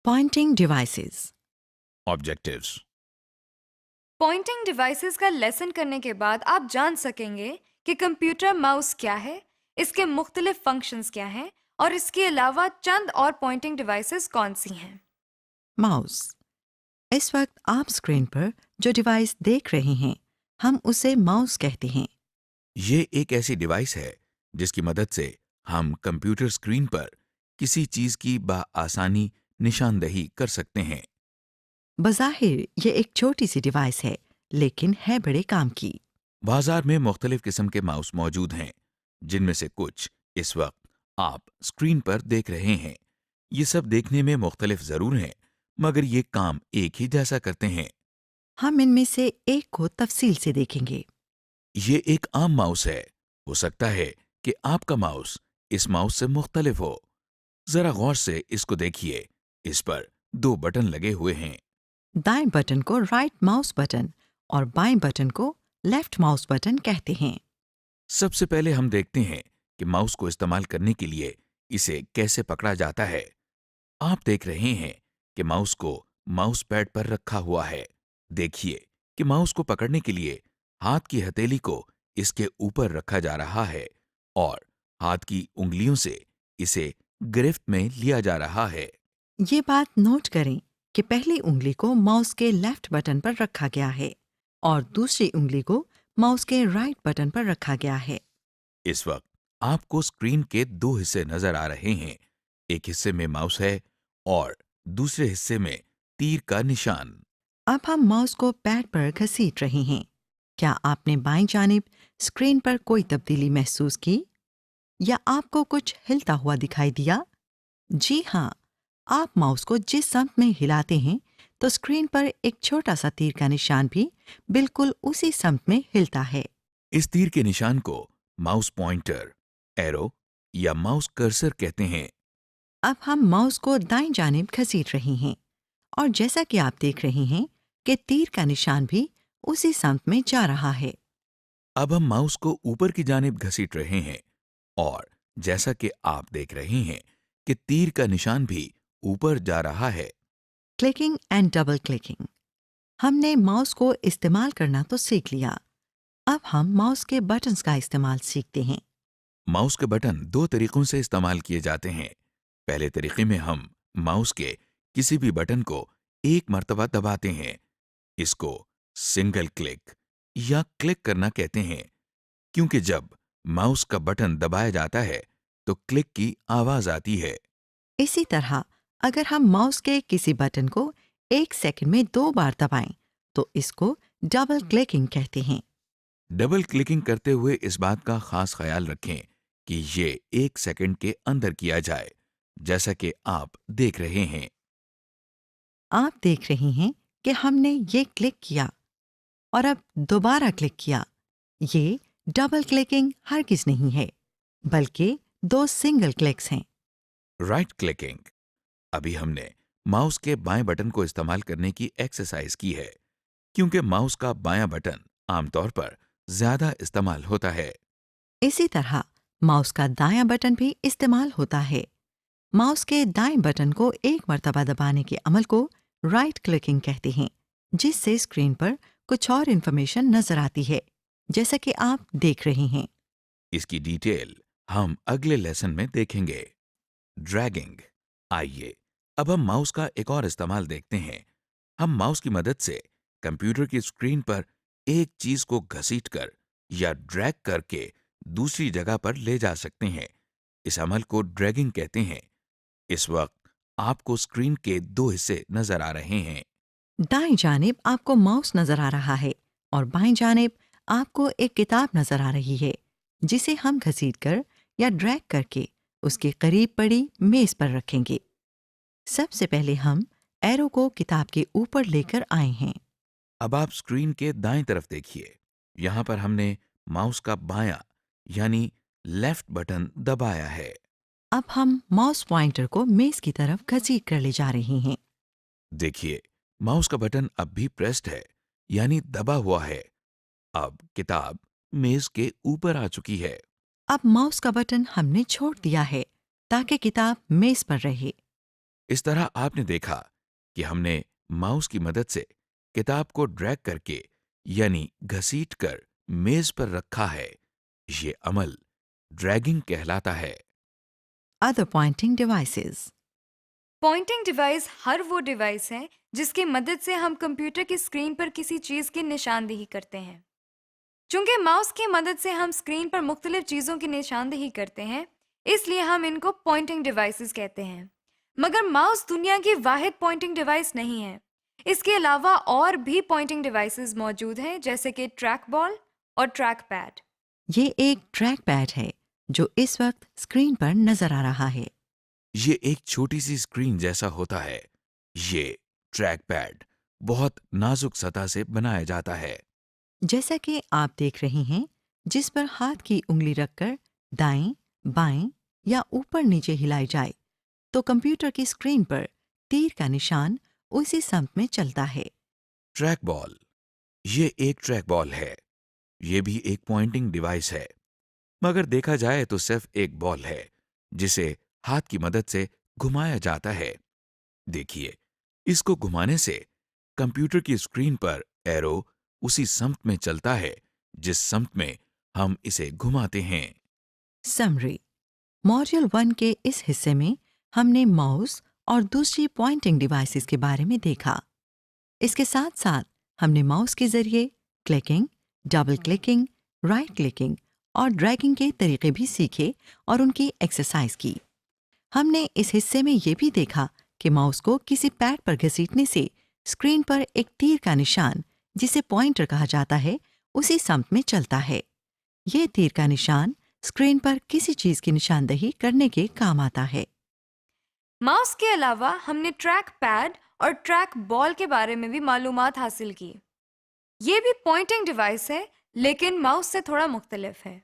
Pointing devices. Objectives. Pointing devices का lesson करने के बाद आप जान सकेंगे कि कंप्यूटर माउस क्या है, इसके मुख्तलिफ फंक्शंस क्या हैं और इसके अलावा चंद और पॉइंटिंग डिवाइसेस कौन सी हैं। माउस। इस वक्त आप स्क्रीन पर जो डिवाइस देख रहे हैं, हम उसे माउस कहते हैं। ये एक ऐसी डिवाइस है जिसकी मदद से हम कंप्यूटर स्क्रीन पर किसी चीज की बआसानी निशानदेही कर सकते हैं। बज़ाहिर ये एक छोटी सी डिवाइस है, लेकिन है बड़े काम की। बाजार में मुख्तलिफ किस्म के माउस मौजूद हैं, जिनमें से कुछ इस वक्त आप स्क्रीन पर देख रहे हैं। ये सब देखने में मुख्तलिफ जरूर हैं, मगर ये काम एक ही जैसा करते हैं। हम इनमें से एक को तफसील से देखेंगे। ये एक आम माउस है। हो सकता है कि आपका माउस इस माउस से मुख्तलिफ हो। जरा गौर से इसको देखिए। इस पर दो बटन लगे हुए हैं। दाएं बटन को राइट माउस बटन और बाएं बटन को लेफ्ट माउस बटन कहते हैं। सबसे पहले हम देखते हैं कि माउस को इस्तेमाल करने के लिए इसे कैसे पकड़ा जाता है। आप देख रहे हैं कि माउस को माउस पैड पर रखा हुआ है। देखिए कि माउस को पकड़ने के लिए हाथ की हथेली को इसके ऊपर रखा जा रहा है और हाथ की उंगलियों से इसे गिरफ्त में लिया जा रहा है। ये बात नोट करें कि पहली उंगली को माउस के लेफ्ट बटन पर रखा गया है और दूसरी उंगली को माउस के राइट बटन पर रखा गया है। इस वक्त आपको स्क्रीन के दो हिस्से नजर आ रहे हैं। एक हिस्से में माउस है और दूसरे हिस्से में तीर का निशान। अब हम माउस को पैड पर घसीट रहे हैं। क्या आपने बाईं जानिब स्क्रीन पर कोई तब्दीली महसूस की या आपको कुछ हिलता हुआ दिखाई दिया? जी हाँ, आप माउस को जिस समत में हिलाते हैं तो स्क्रीन पर एक छोटा सा तीर का निशान भी बिल्कुल उसी समत में हिलता है। इस तीर के निशान को माउस पॉइंटर, एरो या माउस कर्सर कहते हैं। अब हम माउस को दाईं जानिब घसीट रहे हैं और जैसा कि आप देख रहे हैं कि तीर का निशान भी उसी समत में जा रहा है। अब हम माउस को ऊपर की जानिब घसीट रहे हैं और जैसा कि आप देख रहे हैं कि तीर का निशान भी ऊपर जा रहा है। Clicking and double clicking. हमने माउस को इस्तेमाल करना तो सीख लिया। अब हम माउस के बटन्स का इस्तेमाल सीखते हैं। माउस के बटन दो तरीकों से इस्तेमाल किए जाते हैं। पहले तरीके में हम माउस के किसी भी बटन को एक मर्तबा दबाते हैं। इसको सिंगल क्लिक या क्लिक करना कहते हैं, क्योंकि जब माउस का बटन दबाया जाता है तो क्लिक की आवाज आती है। इसी तरह अगर हम माउस के किसी बटन को 1 सेकंड में 2 बार दबाएं तो इसको डबल क्लिकिंग कहते हैं। डबल क्लिकिंग करते हुए इस बात का खास ख्याल रखें कि ये 1 सेकंड के अंदर किया जाए, जैसा कि आप देख रहे हैं। आप देख रहे हैं कि हमने ये क्लिक किया और अब दोबारा क्लिक किया। ये डबल क्लिकिंग हरगिज नहीं है, बल्कि 2 सिंगल क्लिक्स हैं। Right clicking. अभी हमने माउस के बाएं बटन को इस्तेमाल करने की एक्सरसाइज की है, क्योंकि माउस का बायां बटन आमतौर पर ज्यादा इस्तेमाल होता है। इसी तरह माउस का दायां बटन भी इस्तेमाल होता है। माउस के दाएं बटन को एक मर्तबा दबाने के अमल को राइट क्लिकिंग कहते हैं, जिससे स्क्रीन पर कुछ और इन्फॉर्मेशन नजर आती है, जैसा कि आप देख रहे हैं। इसकी डिटेल हम अगले लेसन में देखेंगे। ड्रैगिंग। आइए अब हम माउस का एक और इस्तेमाल देखते हैं। हम माउस की मदद से कंप्यूटर की स्क्रीन पर एक चीज को घसीटकर या ड्रैग करके दूसरी जगह पर ले जा सकते हैं। इस अमल को ड्रैगिंग कहते हैं। इस वक्त आपको स्क्रीन के दो हिस्से नजर आ रहे हैं। दाएं जानिब आपको माउस नजर आ रहा है और बाएं जानिब आपको एक किताब नजर आ रही है, जिसे हम घसीटकर या ड्रैग करके उसके करीब पड़ी मेज पर रखेंगे। सबसे पहले हम एरो को किताब के ऊपर लेकर आए हैं। अब आप स्क्रीन के दाएं तरफ देखिए। यहां पर हमने माउस का बायां यानी लेफ्ट बटन दबाया है। अब हम माउस पॉइंटर को मेज की तरफ घसीट कर ले जा रहे हैं। देखिए, माउस का बटन अब भी प्रेस्ड है, यानी दबा हुआ है। अब किताब मेज के ऊपर आ चुकी है। अब माउस का बटन हमने छोड़ दिया है ताकि किताब मेज पर रहे। इस तरह आपने देखा कि हमने माउस की मदद से किताब को ड्रैग करके यानी घसीट कर मेज पर रखा है। ये अमल ड्रैगिंग कहलाता है। Other pointing devices. Pointing device हर वो डिवाइस है जिसकी मदद से हम कंप्यूटर की स्क्रीन पर किसी चीज की निशानदेही करते हैं। चूंकि माउस की मदद से हम स्क्रीन पर मुख्तलिफ चीजों की निशानदेही करते हैं, इसलिए हम इनको पॉइंटिंग डिवाइसेस कहते हैं। मगर माउस दुनिया की वाहिद पॉइंटिंग डिवाइस नहीं है। इसके अलावा और भी पॉइंटिंग डिवाइसेस मौजूद हैं, जैसे कि ट्रैक बॉल और ट्रैक पैड। ये एक ट्रैक पैड है जो इस वक्त स्क्रीन पर नजर आ रहा है। ये एक छोटी सी स्क्रीन जैसा होता है। ये ट्रैक पैड बहुत नाजुक सतह से बनाया जाता है। जैसा कि आप देख रहे हैं, जिस पर हाथ की उंगली रखकर दाएं, बाएं या ऊपर नीचे हिलाई जाए तो कंप्यूटर की स्क्रीन पर तीर का निशान उसी समत में चलता है। ट्रैक बॉल, ये एक ट्रैक बॉल है। ये भी एक पॉइंटिंग डिवाइस है, मगर देखा जाए तो सिर्फ एक बॉल है जिसे हाथ की मदद से घुमाया जाता है। देखिए, इसको घुमाने से कंप्यूटर की स्क्रीन पर एरो उसी समत में चलता है जिस समत में हम इसे घुमाते हैं। समरी। मॉड्यूल 1 के इस हिस्से में हमने माउस और दूसरी पॉइंटिंग डिवाइसेस के बारे में देखा। इसके साथ साथ हमने माउस के जरिए clicking, double clicking, right clicking और ड्रैगिंग के तरीके भी सीखे और उनकी एक्सरसाइज की। हमने इस हिस्से में ये भी देखा कि माउस को किसी पैड पर घसीटने से स्क्रीन पर एक तीर का निशान, जिसे पॉइंटर कहा जाता है, उसी समत में चलता है। ये तीर का निशान स्क्रीन पर किसी चीज की निशानदेही करने के काम आता है। माउस के अलावा हमने ट्रैक पैड और ट्रैक बॉल के बारे में भी मालूमात हासिल की। ये भी पॉइंटिंग डिवाइस है, लेकिन माउस से थोड़ा मुख्तलिफ है।